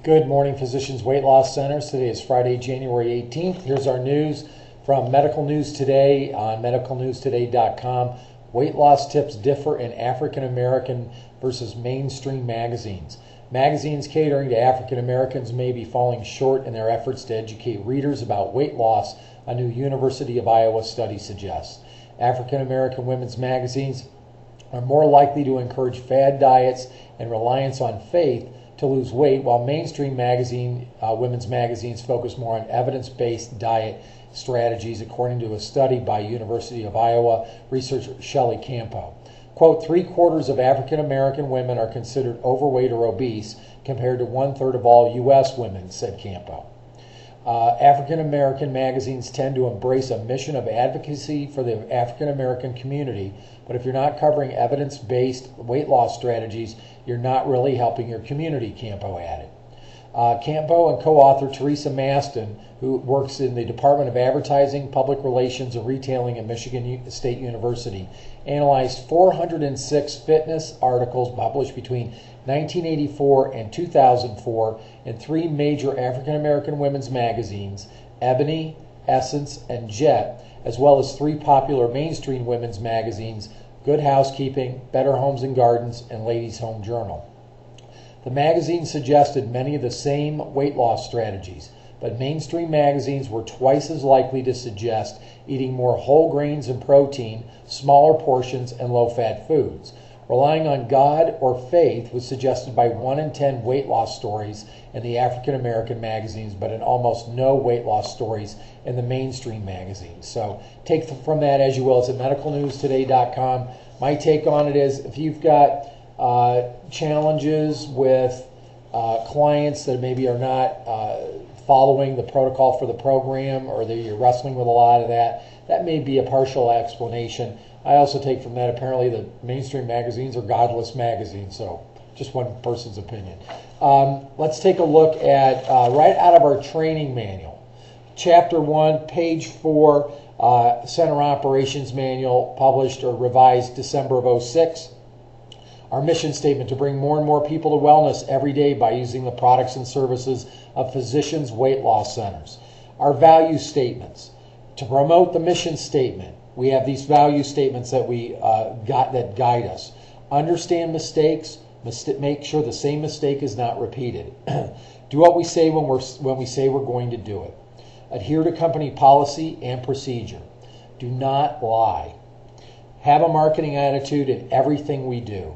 Good morning, Physicians Weight Loss Centers. Today is Friday, January 18th. Here's our news from Medical News Today on medicalnewstoday.com. Weight loss tips differ in African American versus mainstream magazines. Magazines catering to African Americans may be falling short in their efforts to educate readers about weight loss, a new University of Iowa study suggests. African American women's magazines are more likely to encourage fad diets and reliance on faith to lose weight, while mainstream women's magazines focus more on evidence-based diet strategies, according to a study by University of Iowa researcher Shelley Campo. Quote, 3/4 of African American women are considered overweight or obese, compared to 1/3 of all U.S. women, said Campo. African American magazines tend to embrace a mission of advocacy for the African American community, but if you're not covering evidence-based weight loss strategies, you're not really helping your community, Campo added. Campo and co-author Teresa Maston, who works in the Department of Advertising, Public Relations, and Retailing at Michigan State University, analyzed 406 fitness articles published between 1984 and 2004 in 3 major African American women's magazines, Ebony, Essence, and Jet, as well as 3 popular mainstream women's magazines, Good Housekeeping, Better Homes and Gardens, and Ladies' Home Journal. The magazine suggested many of the same weight loss strategies, but mainstream magazines were twice as likely to suggest eating more whole grains and protein, smaller portions, and low-fat foods. Relying on God or faith was suggested by 1 in 10 weight loss stories in the African American magazines, but in almost no weight loss stories in the mainstream magazines. So take from that as you will. It's at medicalnewstoday.com. My take on it is, if you've got challenges with clients that maybe are not following the protocol for the program, or that you're wrestling with a lot of that may be a partial explanation. I also take from that, apparently the mainstream magazines are godless magazines, so just one person's opinion. Let's take a look at, right out of our training manual, Chapter 1, Page 4, Center Operations Manual, published or revised December of 2006. Our mission statement: to bring more and more people to wellness every day by using the products and services of Physicians Weight Loss Centers. Our value statements: to promote the mission statement, we have these value statements that we that guide us. Understand mistakes. Make sure the same mistake is not repeated. Do what we say when we say we're going to do it. Adhere to company policy and procedure. Do not lie. Have a marketing attitude in everything we do.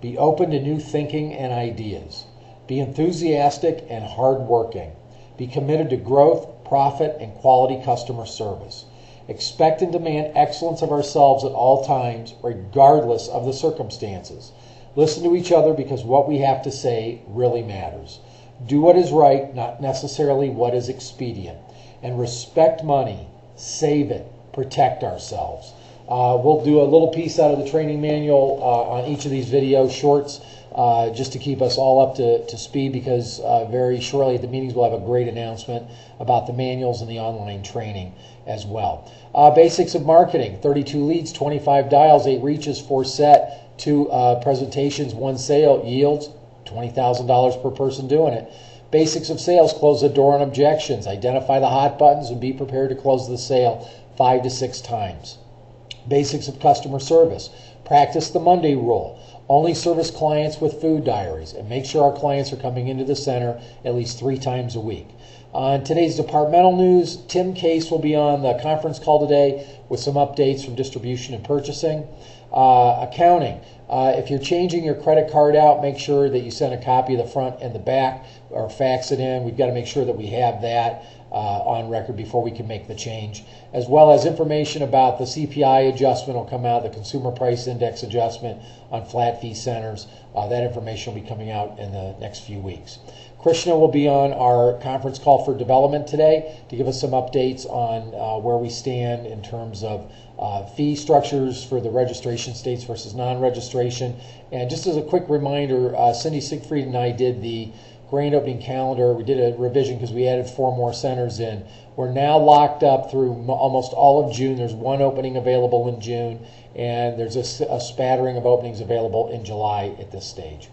Be open to new thinking and ideas. Be enthusiastic and hardworking. Be committed to growth, profit, and quality customer service. Expect and demand excellence of ourselves at all times, regardless of the circumstances. Listen to each other, because what we have to say really matters. Do what is right, not necessarily what is expedient. And respect money. Save it. Protect ourselves. We'll do a little piece out of the training manual on each of these video shorts, just to keep us all up to speed, because very shortly at the meetings we'll have a great announcement about the manuals and the online training as well. Basics of marketing: 32 leads, 25 dials, 8 reaches, 4 set, 2 presentations, 1 sale, yields $20,000 per person doing it. Basics of sales: close the door on objections, identify the hot buttons, and be prepared to close the sale 5 to 6 times. Basics of customer service: practice the Monday rule. Only service clients with food diaries, and make sure our clients are coming into the center at least 3 times a week. On today's departmental news, Tim Case will be on the conference call today with some updates from distribution and purchasing. Accounting: if you're changing your credit card out, make sure that you send a copy of the front and the back, or fax it in. We've got to make sure that we have that on record before we can make the change, as well as information about the CPI adjustment will come out, the Consumer Price Index adjustment on flat fee centers. That information will be coming out in the next few weeks. Krishna will be on our conference call for development today to give us some updates on where we stand in terms of fee structures for the registration states versus non-registration. And just as a quick reminder, Cindy Siegfried and I did the grand opening calendar. We did a revision because we added 4 more centers in. We're now locked up through almost all of June. There's 1 opening available in June, and there's a spattering of openings available in July at this stage.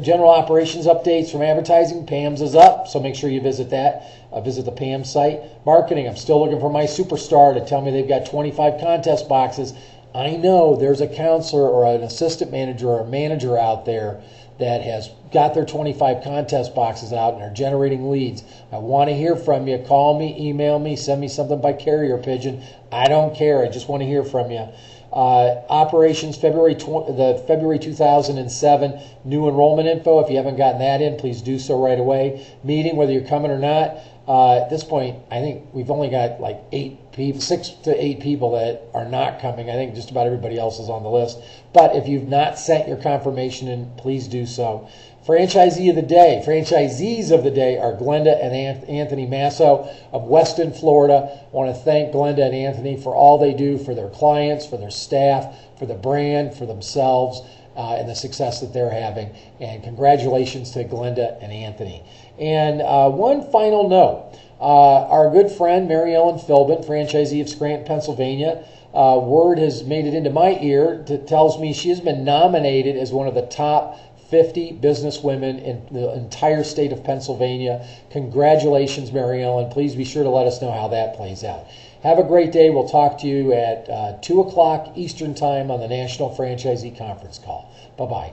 General operations updates from advertising. Pam's is up, so make sure you visit that. Visit the Pam site. Marketing, I'm still looking for my superstar to tell me they've got 25 contest boxes. I know there's a counselor or an assistant manager or a manager out there that has got their 25 contest boxes out and are generating leads. I want to hear from you. Call me, email me, send me something by carrier pigeon. I don't care. I just want to hear from you. Operations, February 2007 new enrollment info. If you haven't gotten that in, please do so right away. Meeting, whether you're coming or not. At this point, I think we've only got like 6 to 8 people that are not coming. I think just about everybody else is on the list. But if you've not sent your confirmation in, please do so. Franchisee of the day. Franchisees of the day are Glenda and Anthony Masso of Weston, Florida. I want to thank Glenda and Anthony for all they do for their clients, for their staff, for the brand, for themselves, and the success that they're having. And congratulations to Glenda and Anthony. And one final note. Our good friend Mary Ellen Philbin, franchisee of Scranton, Pennsylvania, word has made it into my ear that tells me she has been nominated as one of the top 50 businesswomen in the entire state of Pennsylvania. Congratulations, Mary Ellen. Please be sure to let us know how that plays out. Have a great day. We'll talk to you at 2 o'clock Eastern Time on the National Franchisee Conference Call. Bye-bye.